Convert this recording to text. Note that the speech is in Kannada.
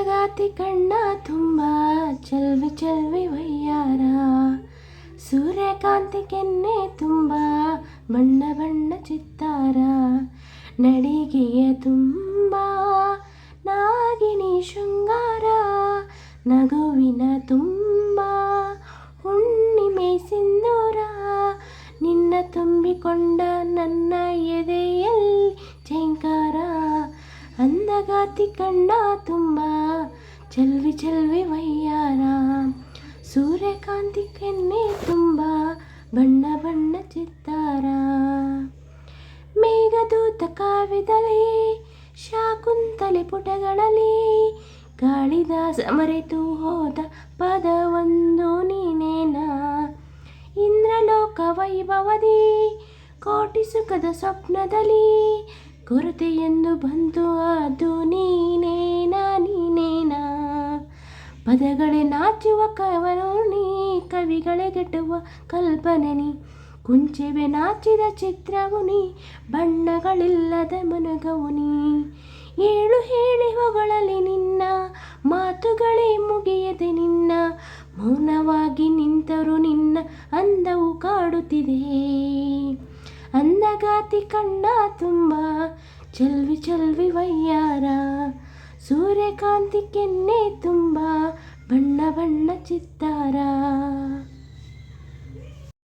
ಅಂದಗಾತಿ ಕಣ್ಣ ತುಂಬ ಚೆಲ್ವಿ ಚೆಲ್ವಿ ವಯ್ಯಾರ, ಸೂರ್ಯಕಾಂತಿ ಕೆನ್ನೆ ತುಂಬ ಬಣ್ಣ ಬಣ್ಣ ಚಿತ್ತಾರ, ನಡಿಗೆಯ ತುಂಬ ನಾಗಿನಿ ಶೃಂಗಾರ, ನಗುವಿನ ತುಂಬ ಹುಣ್ಣಿಮೆ ಸಿಂಧೂರ, ನಿನ್ನ ತುಂಬಿಕೊಂಡ ನನ್ನ ಎದೆಯಲ್ಲಿ ಝೇಂಕಾರ, ಅಂದಗಾತಿ ಕಣ್ಣ ತುಂಬ ಚೆಲ್ವಿ ಚೆಲ್ವಿ ವಯ್ಯಾರ, ಸೂರ್ಯಕಾಂತಿ ಕೆನ್ನೆ ತುಂಬ ಬಣ್ಣ ಬಣ್ಣ ಚಿತ್ತಾರ, ಮೇಘದೂತ ಕಾವ್ಯದಲ್ಲಿ ಶಾಕುಂತಲೆ ಪುಟಗಳಲ್ಲಿ, ಕಾಳಿದಾಸ ಮರೆತು ಹೋದ ಪದವೊಂದು ನೀನೇನಾ, ಇಂದ್ರಲೋಕ ವೈಭವದಿ ಕೋಟಿ ಸುಖದ ಸ್ವಪ್ನದಲ್ಲಿ, ಕೊರತೆಯೆಂದು ಬಂತು ಅದು ನೀನೇನಾ ನೀನೇನಾ, ಪದಗಳೇ ನಾಚುವ ಕವನು ನೀ, ಕವಿಗಳೇ ಗೆಟ್ಟುವ ಕಲ್ಪನೆ ನೀ, ಕುಂಚೆವೆ ನಾಚಿದ ಚಿತ್ರವು ನೀ, ಬಣ್ಣಗಳಿಲ್ಲದ ಮನಗವು ನೀ, ಏಳು ಹೇಳಿ ಹೊಗಳಲಿ ನಿನ್ನ ಮಾತುಗಳೇ ಮುಗಿಯದೆ ನಿನ್ನ, ಮೌನವಾಗಿ ನಿಂತರು ನಿನ್ನ ಅಂದವು ಕಾಡುತ್ತಿದೆ, ಅಂದಗಾತಿ ಕಣ್ಣ ತುಂಬ ಚೆಲ್ವಿ ಚೆಲ್ವಿ ವಯ್ಯಾರ, ಸೂರ್ಯಕಾಂತಿ ಕೆನ್ನೆ ತುಂಬ ಬಣ್ಣ ಬಣ್ಣ ಚಿತ್ತಾರ.